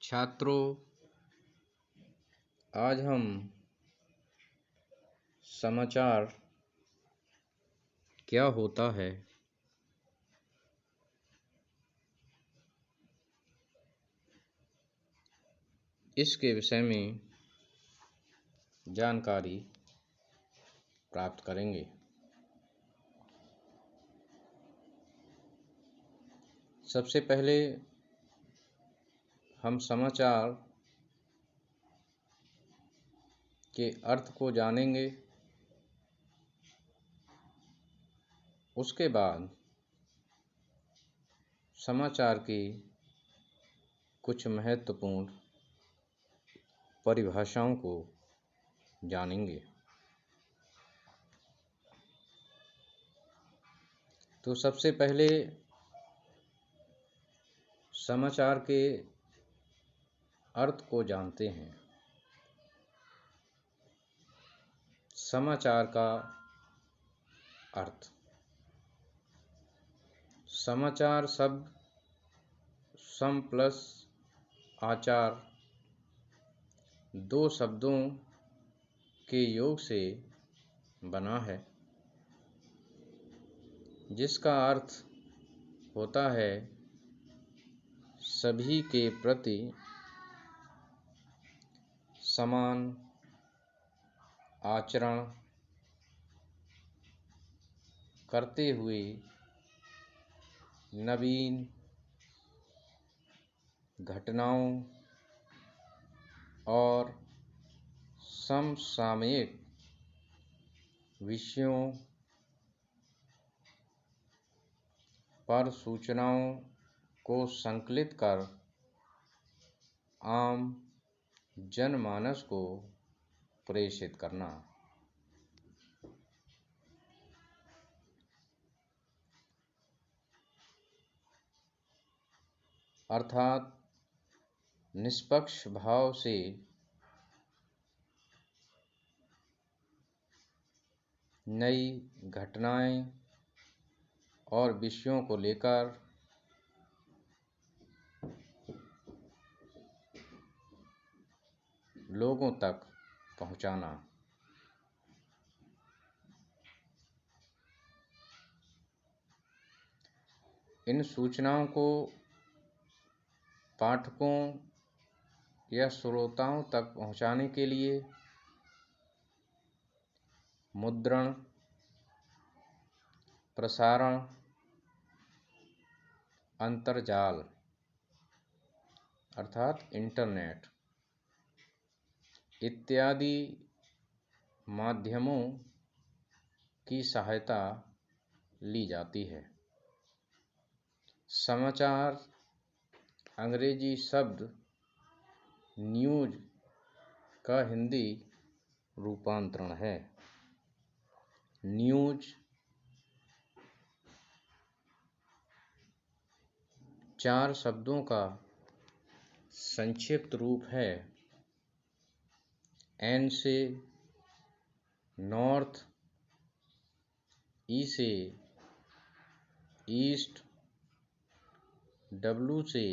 छात्रों, आज हम समाचार क्या होता है इसके विषय में जानकारी प्राप्त करेंगे। सबसे पहले हम समाचार के अर्थ को जानेंगे। उसके बाद समाचार की कुछ महत्वपूर्ण परिभाषाओं को जानेंगे। तो सबसे पहले समाचार के अर्थ को जानते हैं। समाचार का अर्थ। समाचार शब्द सम प्लस आचार दो शब्दों के योग से बना है, जिसका अर्थ होता है सभी के प्रति समान आचरण करते हुए नवीन घटनाओं और समसामयिक विषयों पर सूचनाओं को संकलित कर आम जनमानस को प्रेषित करना। अर्थात निष्पक्ष भाव से नई घटनाएं और विषयों को लेकर लोगों तक पहुंचाना। इन सूचनाओं को पाठकों या श्रोताओं तक पहुंचाने के लिए मुद्रण, प्रसारण, अंतर्जाल अर्थात इंटरनेट इत्यादि माध्यमों की सहायता ली जाती है। समाचार अंग्रेजी शब्द न्यूज़ का हिंदी रूपांतरण है। न्यूज़ चार शब्दों का संक्षिप्त रूप है। एन से नॉर्थ, ई से ईस्ट, डब्ल्यू से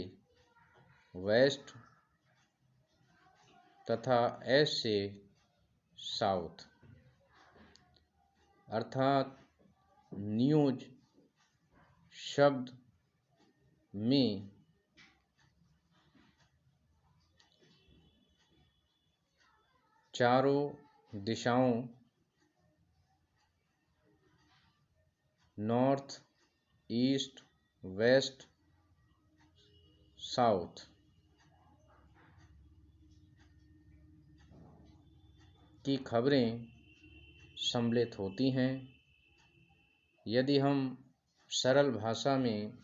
वेस्ट तथा एस से साउथ। अर्थात न्यूज़ शब्द में चारों दिशाओं नॉर्थ, ईस्ट, वेस्ट, साउथ की खबरें सम्मिलित होती हैं। यदि हम सरल भाषा में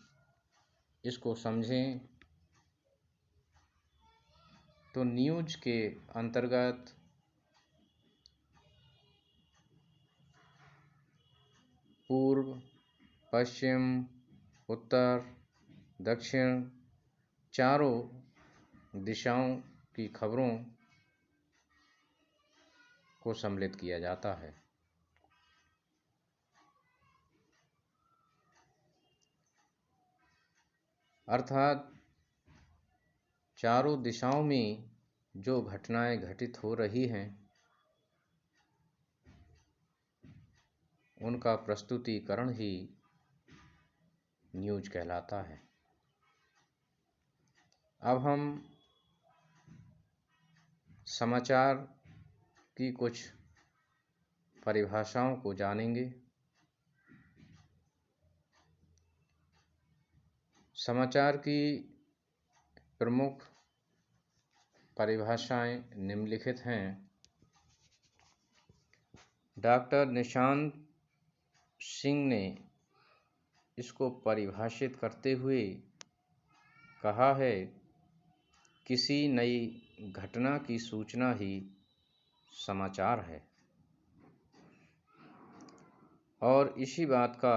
इसको समझें तो न्यूज़ के अंतर्गत पूर्व, पश्चिम, उत्तर, दक्षिण चारों दिशाओं की खबरों को सम्मिलित किया जाता है। अर्थात चारों दिशाओं में जो घटनाएं घटित हो रही हैं उनका प्रस्तुतिकरण ही न्यूज कहलाता है। अब हम समाचार की कुछ परिभाषाओं को जानेंगे। समाचार की प्रमुख परिभाषाएं निम्नलिखित हैं। डॉक्टर निशांत सिंह ने इसको परिभाषित करते हुए कहा है, किसी नई घटना की सूचना ही समाचार है। और इसी बात का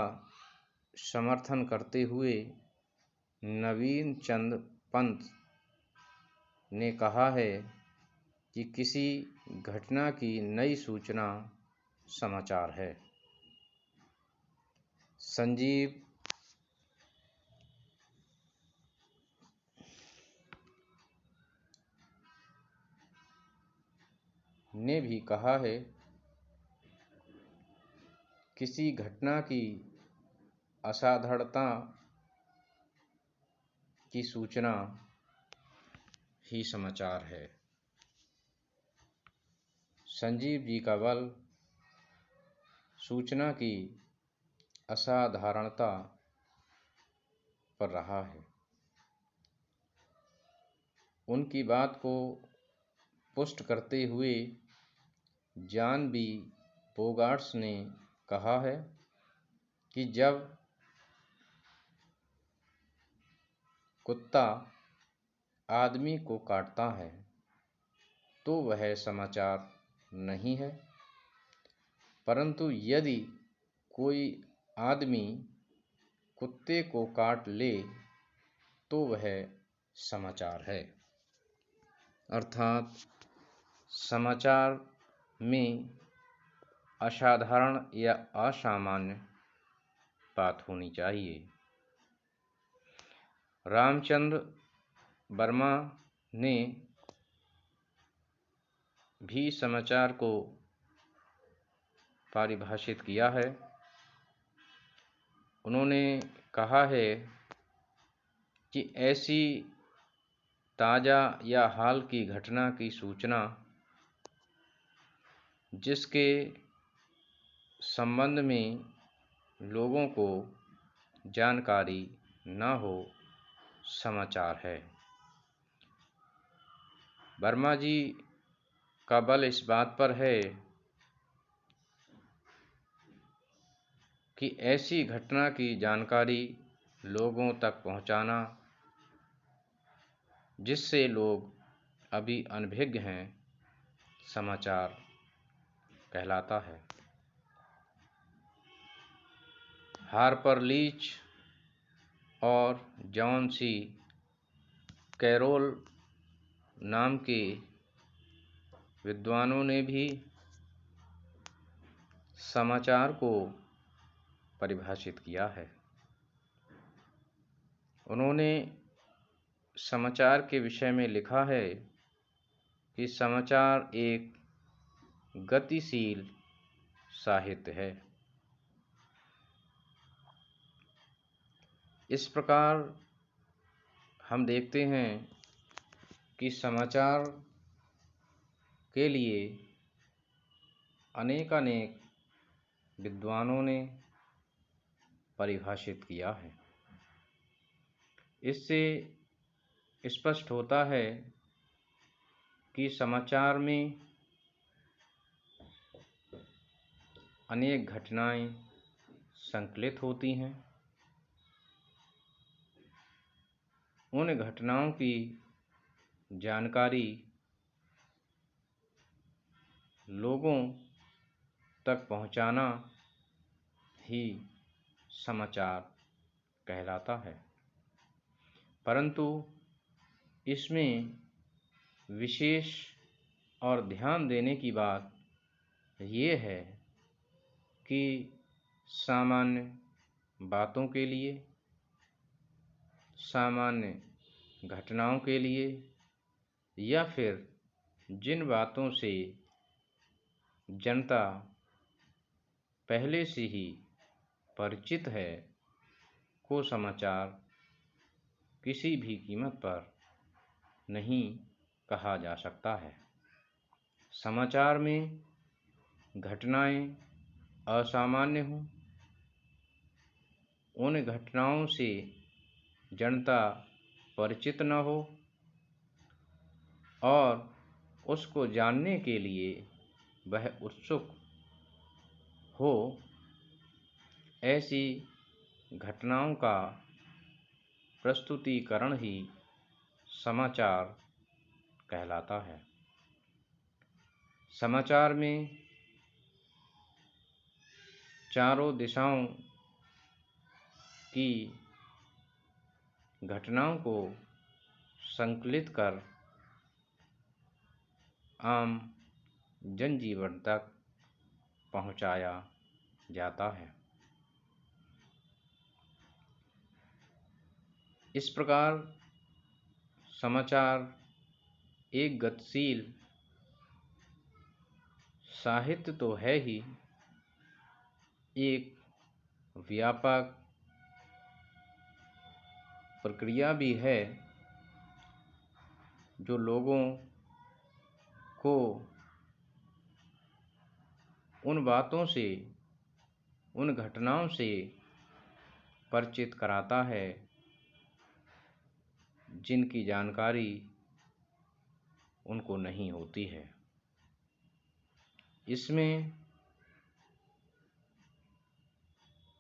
समर्थन करते हुए नवीन चंद पंत ने कहा है कि किसी घटना की नई सूचना समाचार है। संजीव ने भी कहा है, किसी घटना की असाधारणता की सूचना ही समाचार है। संजीव जी का बल सूचना की असाधारणता पर रहा है। उनकी बात को पुष्ट करते हुए जॉन बी बोगार्ट्स ने कहा है कि जब कुत्ता आदमी को काटता है तो वह समाचार नहीं है, परंतु यदि कोई आदमी कुत्ते को काट ले तो वह समाचार है। अर्थात समाचार में असाधारण या असामान्य बात होनी चाहिए। रामचंद्र वर्मा ने भी समाचार को परिभाषित किया है। उन्होंने कहा है कि ऐसी ताज़ा या हाल की घटना की सूचना जिसके संबंध में लोगों को जानकारी न हो समाचार है। वर्मा जी का बल इस बात पर है कि ऐसी घटना की जानकारी लोगों तक पहुंचाना जिससे लोग अभी अनभिज्ञ हैं समाचार कहलाता है। हार्पर लीच और जॉन सी कैरोल नाम के विद्वानों ने भी समाचार को परिभाषित किया है। उन्होंने समाचार के विषय में लिखा है कि समाचार एक गतिशील साहित्य है। इस प्रकार हम देखते हैं कि समाचार के लिए अनेक विद्वानों ने परिभाषित किया है। इससे स्पष्ट होता है कि समाचार में अनेक घटनाएं संकलित होती हैं। उन घटनाओं की जानकारी लोगों तक पहुंचाना ही समाचार कहलाता है। परंतु इसमें विशेष और ध्यान देने की बात ये है कि सामान्य बातों के लिए, सामान्य घटनाओं के लिए या फिर जिन बातों से जनता पहले से ही परिचित है को समाचार किसी भी कीमत पर नहीं कहा जा सकता है। समाचार में घटनाएं असामान्य हों, उन घटनाओं से जनता परिचित न हो और उसको जानने के लिए वह उत्सुक हो, ऐसी घटनाओं का प्रस्तुतिकरण ही समाचार कहलाता है। समाचार में चारों दिशाओं की घटनाओं को संकलित कर आम जनजीवन तक पहुंचाया जाता है। इस प्रकार समाचार एक गतिशील साहित्य तो है ही, एक व्यापक प्रक्रिया भी है जो लोगों को उन बातों से, उन घटनाओं से परिचित कराता है जिनकी जानकारी उनको नहीं होती है। इसमें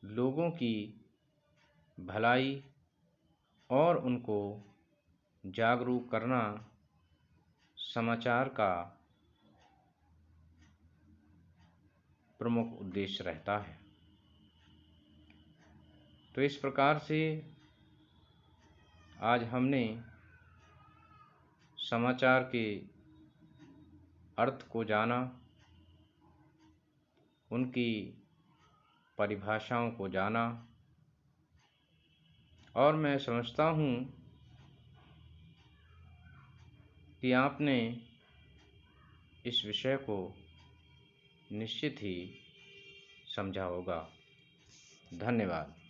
लोगों की भलाई और उनको जागरूक करना समाचार का प्रमुख उद्देश्य रहता है। तो इस प्रकार से आज हमने समाचार के अर्थ को जाना, उनकी परिभाषाओं को जाना, और मैं समझता हूँ कि आपने इस विषय को निश्चित ही समझा होगा। धन्यवाद।